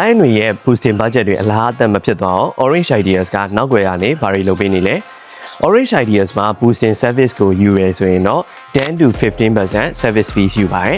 အဲ့ຫນွေရဲ့ boosting budget တွေအလားအသက်မဖြစ်သွားအောင် Orange Ideas ကနောက်ွယ်ကနေဘာတွေလုပ်ပေးနေလဲ Orange Ideas မှာ boosting service ကိုယူရဲဆိုရင်တော့10 to 15% service fee ယူပါတယ်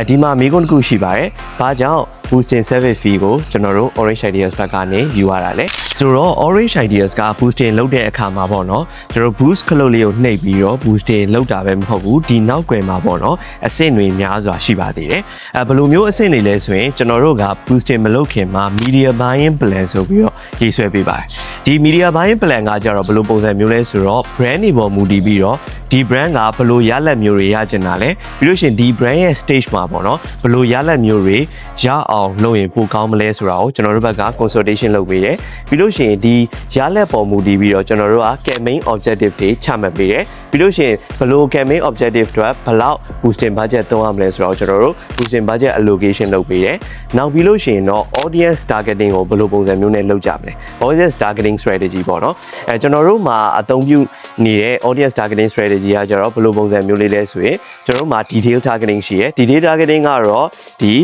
။ဒီမှာမိကုန်းတစ်ခုရှိပါတယ်။ဘာကြောင့် boosting service fee ကိုကျွန်တော်တို့ Orange Ideas ဘက်ကနေယူရတာလဲ။ဆိုတော့ Orange Ideas က boosting လုပ်တဲ့အခါမှာပေါ့နော်။ကျွန်တော် boost ခလုတ်လေးကိုနှိပ်ပြီးတော့ boosting လုပ်တာပဲမဟုတ်ဘူး။ဒီနောက်ွယ်မှာပေါ့နော်။အဆင့်တွေများစွာရှိပါသေးတယ်။ဘယ်လိုမျိုးအဆင့်တွေလဲဆိုရင်ကျွန်တော်တို့က boosting မလုပ်ခင်မှာ media buying plan ဆိုပြီးတော့ရေးဆွဲပေးပါတယ်။ဒီ media buying plan ကကြတော့ဘယ်လိုပုံစံမျိုးလဲဆိုတော့ brand တွေပေါ်မူတည်ပြီးတော့ဒီ brand ကဘယ်လိုရလဒ်မျိုးတွေရချင်တာလဲပြီးလို့ရှိရင်ဒီ brand ရဲ့ stage မှာပေါ့နော်ဘယ်လိုရလဒ်မျိုးတွေရအောင်လုပ်ရင်ပိုကောင်းမလဲဆိုတာကိုကျွန်တော်တို့ဘက်က consultation လုပ်ပေးတယ်ပြီးလို့ရှိရင်ဒီရလဒ်ပေါ်မူတည်ပြီးတော့ကျွန်တော်တို့က campaign objective တွေချမှတ်ပေးတယ်ပြီးလို့ရှိရင်ဘယ်လို campaign objective တွေဘယ်လောက် boosting budget သုံးရမလဲဆိုတော့ကျွန်တော်တို့ boosting budget allocation လုပ်ပေးတယ်နောက်ပြီးလို့ရှိရင်တော့ audience targeting ကိုဘယ်လိုပုံစံမျိုးနဲ့လုပ်ကြမလဲ audience targeting strategy ပေါ့နော်ကျွန်တော်တို့မှာအသုံးပြုနေတဲ့ audience targeting strategy ကကြတော့ဘယ်လိုပုံစံမျိုးလေးလဲဆိုရင်ကျွန်တော်တို့မှာ detail targeting ရှိရယ် detail targeting ကတော့ဒီ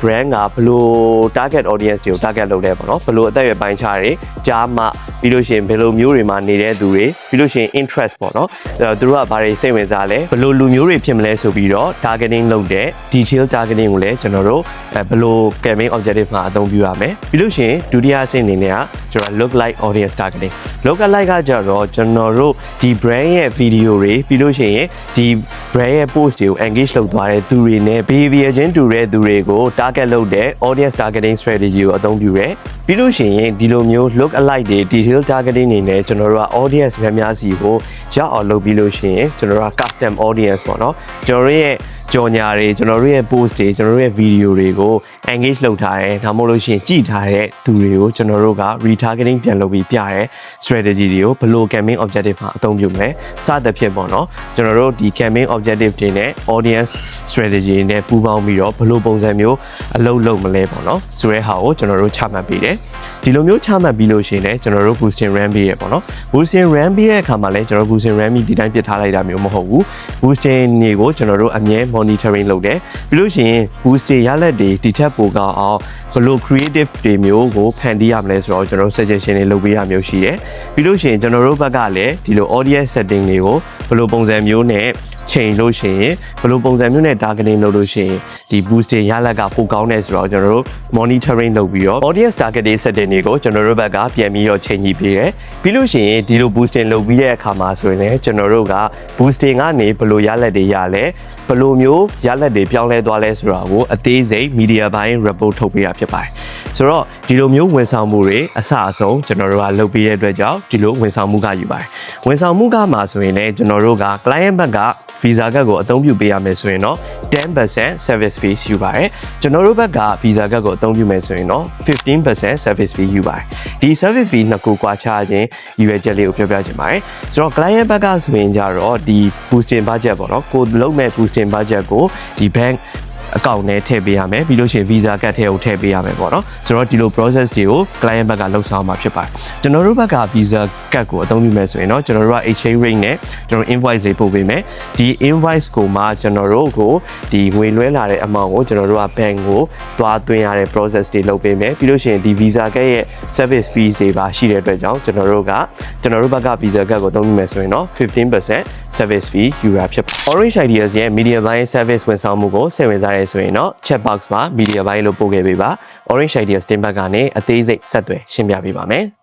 brand ကဘယ်လို target audience တွေကို target လုပ်လဲပေါ့နော်ဘယ်လိုအသက်အရွယ်ပိုင်းခြားတွေကြားမှပြီးလို့ရှိရင်ဘယ်လိုမျိုးတွေမှာနေတဲ့သူတွေပြီးလို့ရှိရင် interest ပေါ့နော်သူတို့ကဘာတွေစိတ်ဝင်စားလဲဘယ်လိုလူမျိုးတွေဖြစ်မလဲဆိုပြီးတော့ targeting လုပ်တဲ့ detail targeting ကိုလည်းကျွန်တော်တို့ဘယ်လို campaign objective မှာအသုံးပြုရမယ်ပြီးလို့ရှိရင်ဒုတိယအဆင့်အနေနဲ့ကကျွန်တော် look like audience targeting look like ကကြတော့ကျွန်တော်တို့ဒီ brand ရဲ့ video တွေပြီးလို့ရှိရင်ဒီ brand ရဲ့ post တွေကို engage လုပ်သွားတဲ့သူတွေနဲ့ behavior ချင်းတူတဲ့သူတွေကို target လုပ်တဲ့ audience targeting strategy ကိုအသုံးပြုရဲပြီးလို့ရှိရင်ဒီလိုမျိုး look alike တွေ detail targeting တွေနဲ့ကျွန်တော်တို့က audience များများစီကိုရောက်အောင်လုပ်ပြီးလို့ရှိရင်ကျွန်တော်တို့က custom audience ပေါ့နော်ကျွန်တော်တို့ရဲ့ကြော်ညာတွေကျွန်တော်တို့ရဲ့ post တွေကျွန်တော်တို့ရဲ့ video တွေကို engage လုပ်ထားတယ်ဒါမှမဟုတ်လို့ရှိရင်ကြည့်ထားတဲ့သူတွေကိုကျွန်တော်တို့က retargeting ပြန်လုပ်ပြီးပြရဲ strategy တွေကိုဘယ်လို campaign objective မှာအသုံးပြုမလဲစသဖြင့်ပေါ့နော်ကျွန်တော်တို့ဒီ campaign objective တွေနဲ့ audience strategy တွေနဲ့ပူးပေါင်းပြီးတော့ဘယ်လိုပုံစံမျိုးအလုပ်လုပ်မလဲပေါ့နော်ဆိုတဲ့ဟာကိုကျွန်တော်တို့ချမှတ်ပေးတယ်ဒီလိုမျိုးချမှတ်ပြီးလို့ရှိရင်လည်းကျွန်တော်တို့ boosting run ပေးရပေါ့နော် boosting run ပေးတဲ့အခါမှာလည်းကျွန်တော် boosting run ပြီးဒီတိုင်းပြစ်ထားလိုက်တာမျိုးမဟုတ်ဘူး boosting တွေကိုကျွန်တော်တို့အမြဲ monitoring လုပ်တယ်ပြီးလို့ရှိရင် boosting ရလဒ်တွေဒီထက်ပိုကောင်းအောင်ဘယ်လို creative တွေမျိုးကိုဖန်တီးရမလဲဆိုတော့ကျွန်တော်တို့ suggestion တွေလုပ်ပေးရမျိုးရှိတယ်ပြီးလို့ရှိရင်ကျွန်တော်တို့ဘက်ကလည်းဒီလို audience setting တွေကိုဘယ်လိုပုံစံမျိုးနဲ့ချိန်လို့ရှိရင်ဘယ်လိုပုံစံမျိုးနဲ့ targeting လုပ်လို့ရှိရင်ဒီ boosting ရလဒ်ကပိုကောင်းတယ်ဆိုတော့ကျွန်တော်တို့ monitoring လုပ်ပြီးတော့ audience targeting setting တွေကိုကျွန်တော်တို့ဘက်ကပြန်ပြီးတော့ချိန်ကြည့်ပေးတယ်ပြီးလို့ရှိရင်ဒီလို boosting လုပ်ပြီးတဲ့အခါမှာဆိုရင်လည်းကျွန်တော်တို့က boosting ကနေဘယ်လိုရလဒ်တွေရလဲဘယ်လိုမျိုးရလဒ်တွေပြောင်းလဲသွားလဲဆိုတာကိုအသေးစိတ် media buying report ထုတ်ပေးတာဖြစ်ပါတယ်ဆိုတော့ဒီလိုမျိုးဝန်ဆောင်မှုတွေအစအဆုံးကျွန်တော်တို့ကလုပ်ပေးတဲ့အတွက်ကြောင့်ဒီလိုဝန်ဆောင်မှုကယူပါတယ်ဝန်ဆောင်မှုကမှာဆိုရင်လည်းကျွန်တော်တို့က client ဘက်က visa ကတ်ကိုအသုံးပြုပေးရမယ်ဆိုရင်တော့ 10% service fee ယူပါတယ်ကျွန်တော်တို့ဘက်က visa ကတ်ကိုအသုံးပြုမယ်ဆိုရင်တော့ 15% service fee ယူပါတယ်ဒီ service fee နှစ်ခုကွာခြားခြင်းရည်ရွယ်ချက်လေးကိုပြောပြချင်ပါတယ်ဆိုတော့ client ဘက်ကဆိုရင်ကြတော့ဒီ boosting budget ပေါ့နော်ကိုလုံးမဲ့ boosting budget ကိုဒီ bankအကောင့်နဲ့ထည့်ပေးရမယ်ပြီးလို့ရှိရင် visa ကတ်ထဲကိုထည့်ပေးရမယ်ပေါ့နော်ဆိုတော့ဒီလို process တွေကို client ဘက်ကလှုပ်ဆောင်မှာဖြစ်ပါတယ်ကျွန်တော်တို့ဘက်က visa ကတ်ကိုအသုံးပြုမယ်ဆိုရင်တော့ကျွန်တော်တို့က exchange rate နဲ့ကျွန်တော် invoice တွေပို့ပေးမယ်ဒီ invoice ကိုမှကျွန်တော်တို့ကိုဒီငွေလွှဲလာတဲ့ amount ကိုကျွန်တော်တို့က bank ကိုသွားသွင်းရတဲ့ process တွေလုပ်ပေးမယ်ပြီးလို့ရှိရင်ဒီ visa ကတ်ရဲ့ service fee တွေပါရှိတဲ့အတွက်ကြောင့်ကျွန်တော်တို့ဘက်က visa ကတ်ကိုအသုံးပြုမယ်ဆိုရင်တော့ 15% service fee ယူရဖြစ်ပါတယ် Orange Ideas ရဲ့ media buying service ဝန်ဆောင်မှုကိုစိတ်ဝင်စားဆိုရင်တော့ chat box မှာ media buy လို့ပို့ခဲ့ပေးပါ Orange Ideas team ဘက်ကနေအသေးစိတ်ဆက်သွယ်ရှင်းပြပေးပါမယ်